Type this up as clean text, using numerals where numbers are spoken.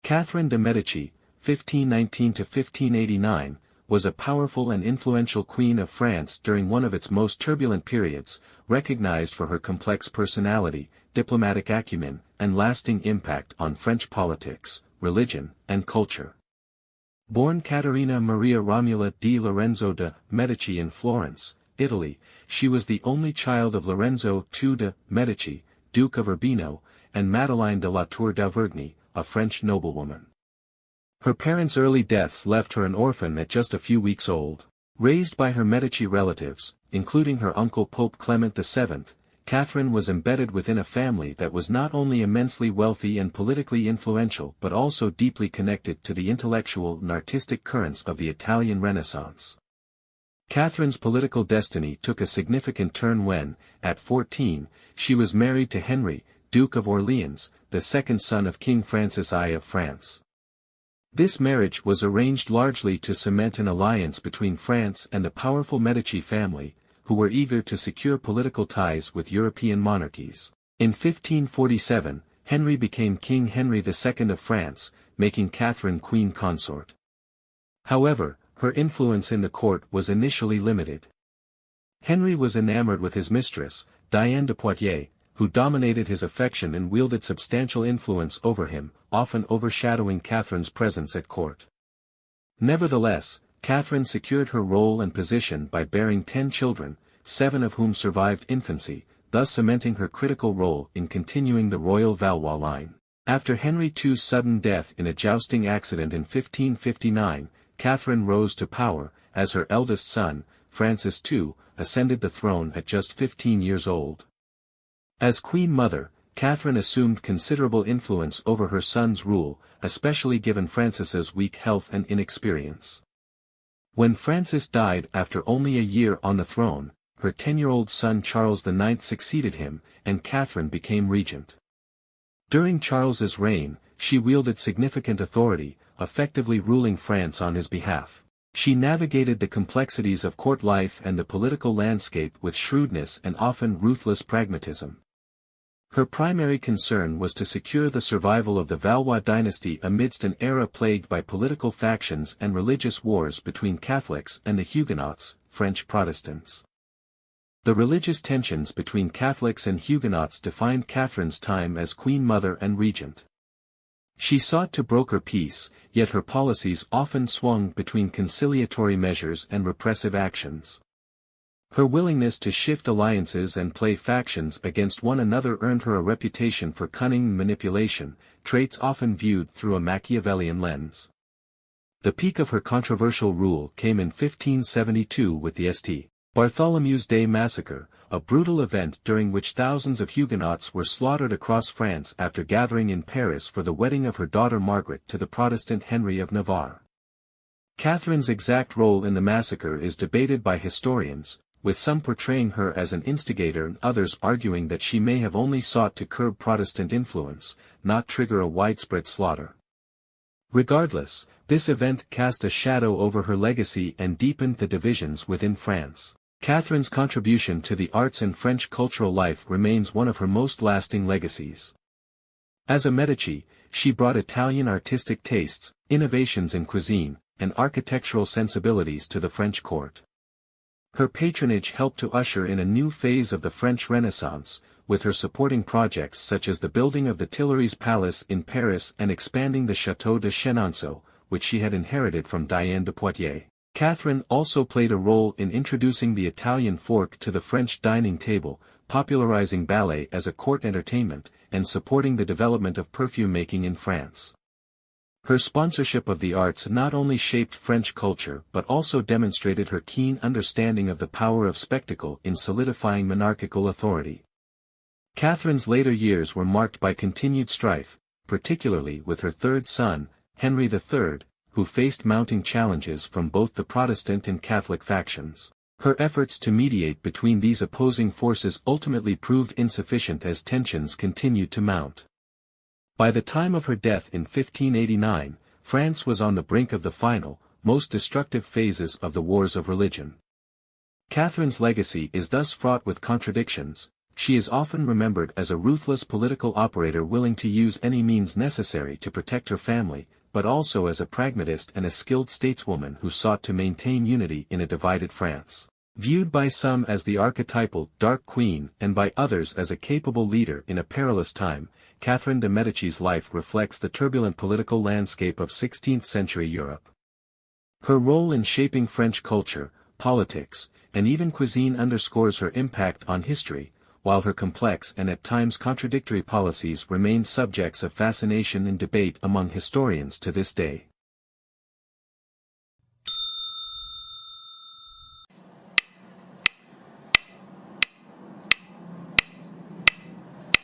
Catherine de Medici, 1519–1589, was a powerful and influential queen of France during one of its most turbulent periods, recognized for her complex personality, diplomatic acumen, and lasting impact on French politics, religion, and culture. Born Caterina Maria Romula di Lorenzo de Medici in Florence, Italy, she was the only child of Lorenzo II de Medici, Duke of Urbino, and Madeleine de La Tour d'Auvergne, a French noblewoman. Her parents' early deaths left her an orphan at just a few weeks old. Raised by her Medici relatives, including her uncle Pope Clement VII, Catherine was embedded within a family that was not only immensely wealthy and politically influential but also deeply connected to the intellectual and artistic currents of the Italian Renaissance. Catherine's political destiny took a significant turn when, at 14, she was married to Henry, Duke of Orleans, the second son of King Francis I of France. This marriage was arranged largely to cement an alliance between France and the powerful Medici family, who were eager to secure political ties with European monarchies. In 1547, Henry became King Henry II of France, making Catherine queen consort. However, her influence in the court was initially limited. Henry was enamored with his mistress, Diane de Poitiers, who dominated his affection and wielded substantial influence over him, often overshadowing Catherine's presence at court. Nevertheless, Catherine secured her role and position by bearing 10 children, 7 of whom survived infancy, thus cementing her critical role in continuing the royal Valois line. After Henry II's sudden death in a jousting accident in 1559, Catherine rose to power, as her eldest son, Francis II, ascended the throne at just 15 years old. As Queen Mother, Catherine assumed considerable influence over her son's rule, especially given Francis's weak health and inexperience. When Francis died after only a year on the throne, her 10-year-old son Charles IX succeeded him, and Catherine became regent. During Charles's reign, she wielded significant authority, effectively ruling France on his behalf. She navigated the complexities of court life and the political landscape with shrewdness and often ruthless pragmatism. Her primary concern was to secure the survival of the Valois dynasty amidst an era plagued by political factions and religious wars between Catholics and the Huguenots, French Protestants. The religious tensions between Catholics and Huguenots defined Catherine's time as Queen Mother and Regent. She sought to broker peace, yet her policies often swung between conciliatory measures and repressive actions. Her willingness to shift alliances and play factions against one another earned her a reputation for cunning and manipulation, traits often viewed through a Machiavellian lens. The peak of her controversial rule came in 1572 with the St. Bartholomew's Day Massacre, a brutal event during which thousands of Huguenots were slaughtered across France after gathering in Paris for the wedding of her daughter Margaret to the Protestant Henry of Navarre. Catherine's exact role in the massacre is debated by historians, with some portraying her as an instigator and others arguing that she may have only sought to curb Protestant influence, not trigger a widespread slaughter. Regardless, this event cast a shadow over her legacy and deepened the divisions within France. Catherine's contribution to the arts and French cultural life remains one of her most lasting legacies. As a Medici, she brought Italian artistic tastes, innovations in cuisine, and architectural sensibilities to the French court. Her patronage helped to usher in a new phase of the French Renaissance, with her supporting projects such as the building of the Tuileries Palace in Paris and expanding the Château de Chenonceau, which she had inherited from Diane de Poitiers. Catherine also played a role in introducing the Italian fork to the French dining table, popularizing ballet as a court entertainment, and supporting the development of perfume-making in France. Her sponsorship of the arts not only shaped French culture but also demonstrated her keen understanding of the power of spectacle in solidifying monarchical authority. Catherine's later years were marked by continued strife, particularly with her third son, Henry III, who faced mounting challenges from both the Protestant and Catholic factions. Her efforts to mediate between these opposing forces ultimately proved insufficient as tensions continued to mount. By the time of her death in 1589, France was on the brink of the final, most destructive phases of the wars of religion. Catherine's legacy is thus fraught with contradictions, She is often remembered as a ruthless political operator willing to use any means necessary to protect her family, but also as a pragmatist and a skilled stateswoman who sought to maintain unity in a divided France. Viewed by some as the archetypal Dark Queen and by others as a capable leader in a perilous time, Catherine de' Medici's life reflects the turbulent political landscape of 16th-century Europe. Her role in shaping French culture, politics, and even cuisine underscores her impact on history, while her complex and at times contradictory policies remain subjects of fascination and debate among historians to this day.